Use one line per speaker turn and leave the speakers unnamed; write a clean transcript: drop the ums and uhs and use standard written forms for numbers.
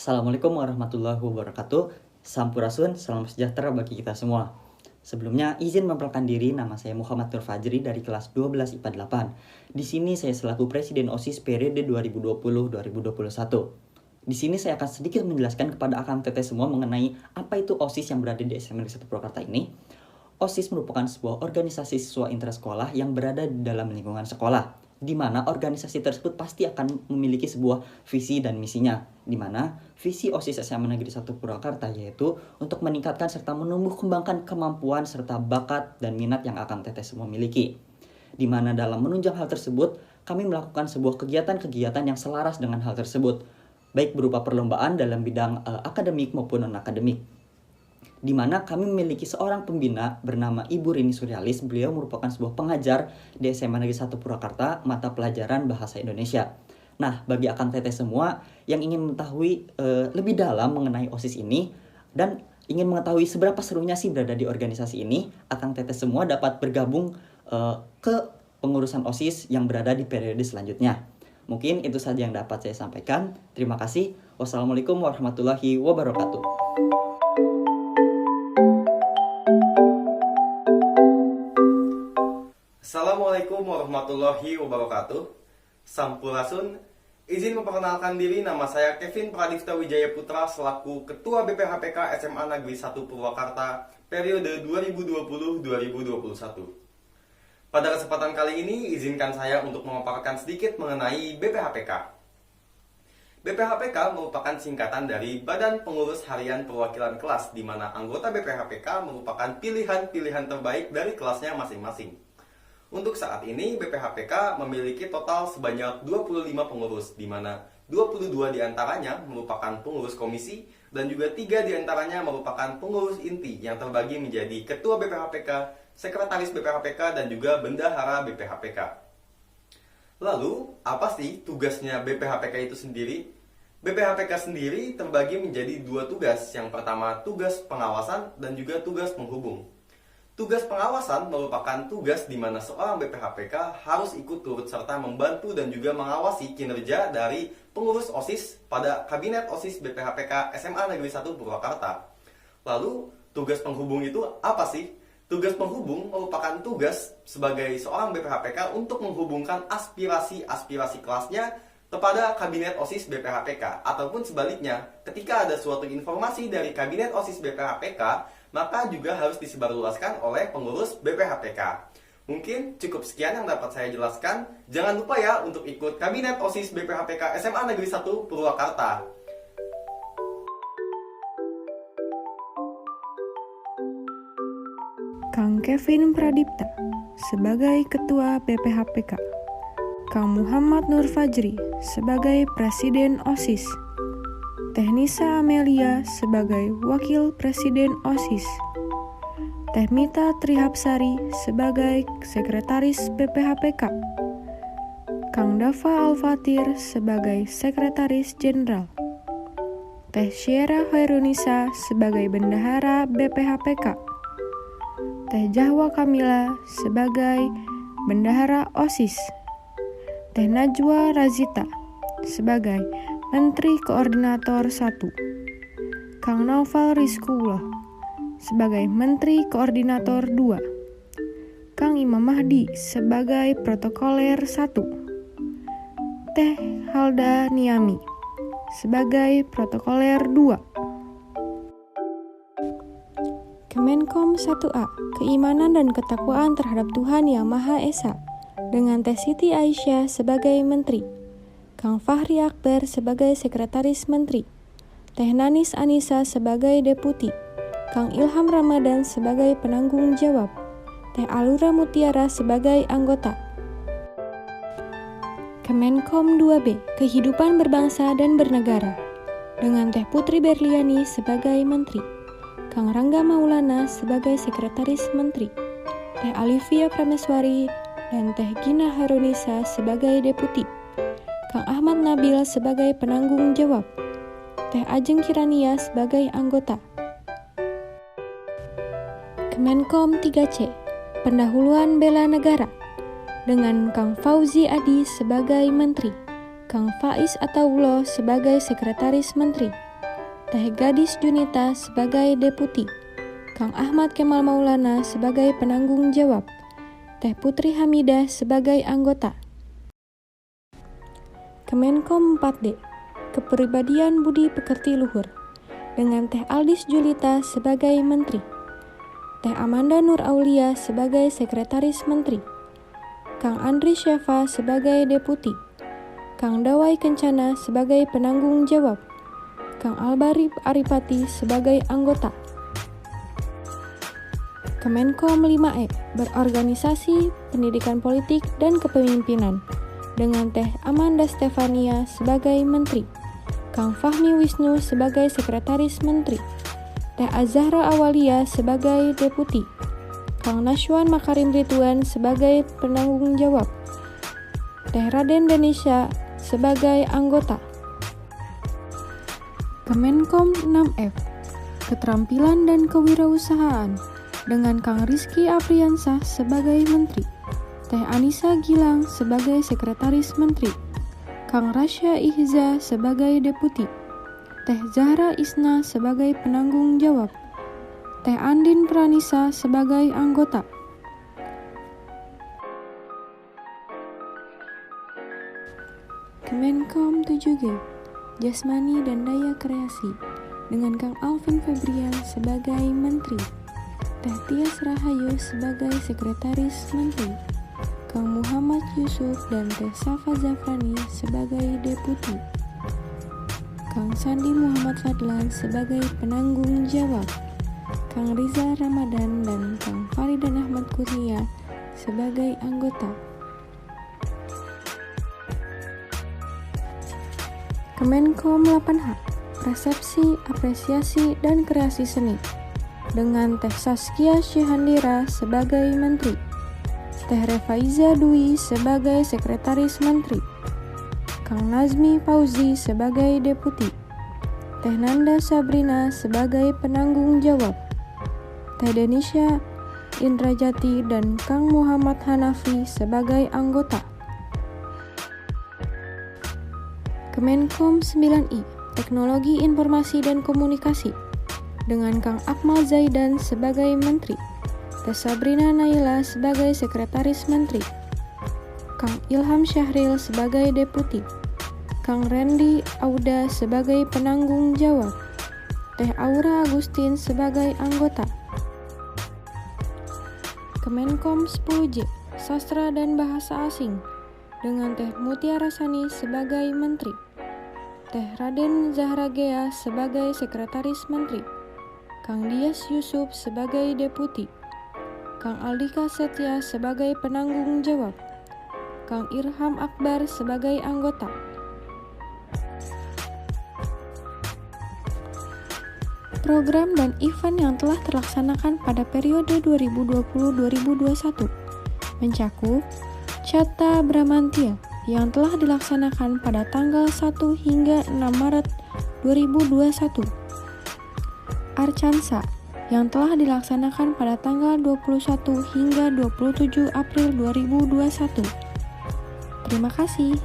Assalamualaikum warahmatullahi wabarakatuh. Sampurasun, salam sejahtera bagi kita semua. Sebelumnya, izin memperkenalkan diri, nama saya Muhammad Nur Fajri dari kelas 12 IPA 8. Di sini saya selaku Presiden OSIS periode 2020-2021. Di sini saya akan sedikit menjelaskan kepada akang teteh semua mengenai apa itu OSIS yang berada di SMA Negeri 1 Purwakarta ini. OSIS merupakan sebuah organisasi siswa intrasekolah yang berada di dalam lingkungan sekolah, di mana organisasi tersebut pasti akan memiliki sebuah visi dan misinya, di mana visi OSIS SMA Negeri 1 Purwakarta yaitu untuk meningkatkan serta menumbuh kembangkan kemampuan serta bakat dan minat yang akan teteh semua miliki. Di mana dalam menunjang hal tersebut, kami melakukan sebuah kegiatan-kegiatan yang selaras dengan hal tersebut, baik berupa perlombaan dalam bidang akademik maupun non-akademik. Di mana kami memiliki seorang pembina bernama Ibu Rini Suryalis. Beliau merupakan sebuah pengajar di SMA Negeri 1 Purwakarta mata pelajaran Bahasa Indonesia. Nah, bagi akang teteh semua yang ingin mengetahui lebih dalam mengenai OSIS ini dan ingin mengetahui seberapa serunya sih berada di organisasi ini, akang teteh semua dapat bergabung ke pengurusan OSIS yang berada di periode selanjutnya. Mungkin itu saja yang dapat saya sampaikan. Terima kasih. Wassalamualaikum warahmatullahi wabarakatuh.
Assalamualaikum warahmatullahi wabarakatuh. Sampurasun, izin memperkenalkan diri, nama saya Kevin Pradipta Wijaya Putra selaku Ketua BPHPK SMA Negeri 1 Purwakarta periode 2020-2021. Pada kesempatan kali ini, izinkan saya untuk memaparkan sedikit mengenai BPHPK. BPHPK merupakan singkatan dari Badan Pengurus Harian Perwakilan Kelas, di mana anggota BPHPK merupakan pilihan-pilihan terbaik dari kelasnya masing-masing. Untuk saat ini, BPHPK memiliki total sebanyak 25 pengurus, di mana 22 diantaranya merupakan pengurus komisi, dan juga 3 diantaranya merupakan pengurus inti yang terbagi menjadi Ketua BPHPK, Sekretaris BPHPK, dan juga Bendahara BPHPK. Lalu, apa sih tugasnya BPHPK itu sendiri? BPHPK sendiri terbagi menjadi 2 tugas. Yang pertama, tugas pengawasan dan juga tugas penghubung. Tugas pengawasan merupakan tugas di mana seorang BPHPK harus ikut turut serta membantu dan juga mengawasi kinerja dari pengurus OSIS pada Kabinet OSIS BPHPK SMA Negeri 1 Purwakarta. Lalu, tugas penghubung itu apa sih? Tugas penghubung merupakan tugas sebagai seorang BPHPK untuk menghubungkan aspirasi-aspirasi kelasnya kepada Kabinet OSIS BPHPK, ataupun sebaliknya, ketika ada suatu informasi dari Kabinet OSIS BPHPK, maka juga harus disebarluaskan oleh pengurus BPHPK. Mungkin cukup sekian yang dapat saya jelaskan. Jangan lupa ya untuk ikut Kabinet OSIS BPHPK SMA Negeri 1 Purwakarta.
Kang Kevin Pradipta sebagai Ketua BPHPK, Kang Muhammad Nur Fajri sebagai Presiden OSIS, Teh Nisa Amelia sebagai Wakil Presiden OSIS, Teh Mita Trihapsari sebagai Sekretaris BPHPK, Kang Dava Al-Fatir sebagai Sekretaris Jenderal, Teh Syiera Khairunisa sebagai Bendahara BPHPK, Teh Jahwa Kamila sebagai Bendahara OSIS, Teh Najwa Razita sebagai Menteri Koordinator 1, Kang Naufal Rizkullah sebagai Menteri Koordinator 2, Kang Imam Mahdi sebagai Protokoler 1, Teh Halda Niami sebagai Protokoler 2. Kemenkom 1A, Keimanan dan Ketakwaan terhadap Tuhan Yang Maha Esa, dengan Teh Siti Aisyah sebagai Menteri, Kang Fahri Akbar sebagai Sekretaris Menteri, Teh Nanis Anisa sebagai Deputi, Kang Ilham Ramadan sebagai Penanggung Jawab, Teh Alura Mutiara sebagai Anggota. Kemenkom 2B, Kehidupan Berbangsa dan Bernegara, dengan Teh Putri Berliani sebagai Menteri, Kang Rangga Maulana sebagai Sekretaris Menteri, Teh Alivia Prameswari dan Teh Gina Harunisa sebagai Deputi, Kang Ahmad Nabil sebagai Penanggung Jawab, Teh Ajeng Kirania sebagai Anggota. Kemenkom 3C, Pendahuluan Bela Negara, dengan Kang Fauzi Adi sebagai Menteri, Kang Faiz Ataullah sebagai Sekretaris Menteri, Teh Gadis Junita sebagai Deputi, Kang Ahmad Kemal Maulana sebagai penanggung jawab, Teh Putri Hamidah sebagai anggota. Kemenkom 4D, Kepribadian Budi Pekerti Luhur, dengan Teh Aldis Julita sebagai Menteri, Teh Amanda Nur Aulia sebagai Sekretaris Menteri, Kang Andri Syafa sebagai Deputi, Kang Dawai Kencana sebagai penanggung jawab, Kang Albarib Aripati sebagai anggota. Kemenkom 5E, Berorganisasi, Pendidikan Politik, dan Kepemimpinan, dengan Teh Amanda Stefania sebagai Menteri, Kang Fahmi Wisnu sebagai Sekretaris Menteri, Teh Azahra Awalia sebagai Deputi, Kang Nashwan Makarim Ridwan sebagai penanggung jawab, Teh Raden Denisha sebagai anggota. Kemenkom 6F, Keterampilan dan Kewirausahaan, dengan Kang Rizky Apriansah sebagai Menteri, Teh Anissa Gilang sebagai Sekretaris Menteri, Kang Rasya Ihza sebagai Deputi, Teh Zahra Isna sebagai penanggung jawab, Teh Andin Pranisa sebagai anggota. Kemenkom 7G, Jasmani dan Daya Kreasi, dengan Kang Alvin Febrian sebagai Menteri, Teh Tias Rahayu sebagai Sekretaris Menteri, Kang Muhammad Yusuf dan Teh Safa Zafrani sebagai Deputi, Kang Sandi Muhammad Fadlan sebagai penanggung jawab, Kang Riza Ramadan dan Kang Faridan Ahmad Kurnia sebagai anggota. Kemenkom 8H, Persepsi, Apresiasi, dan Kreasi Seni, dengan Teh Saskia Syihandira sebagai Menteri, Teh Refaiza Dwi sebagai Sekretaris Menteri, Kang Nazmi Fauzi sebagai Deputi, Teh Nanda Sabrina sebagai penanggung jawab, Teh Denisha Indrajati dan Kang Muhammad Hanafi sebagai anggota. Kemenkom 9I, Teknologi Informasi dan Komunikasi, dengan Kang Akmal Zaidan sebagai Menteri, Teh Sabrina Naila sebagai Sekretaris Menteri, Kang Ilham Syahril sebagai Deputi, Kang Randy Auda sebagai penanggung jawab, Teh Aura Agustin sebagai anggota. Kemenkom 10J, Sastra dan Bahasa Asing, dengan Teh Mutiara Sani sebagai Menteri, Teh Raden Zahragea sebagai Sekretaris Menteri, Kang Dias Yusuf sebagai Deputi, Kang Aldika Setia sebagai penanggung jawab, Kang Irham Akbar sebagai anggota. Program dan event yang telah terlaksanakan pada periode 2020-2021 mencakup Cata Bramantia yang telah dilaksanakan pada tanggal 1 hingga 6 Maret 2021, Arcansa yang telah dilaksanakan pada tanggal 21 hingga 27 April 2021. Terima kasih.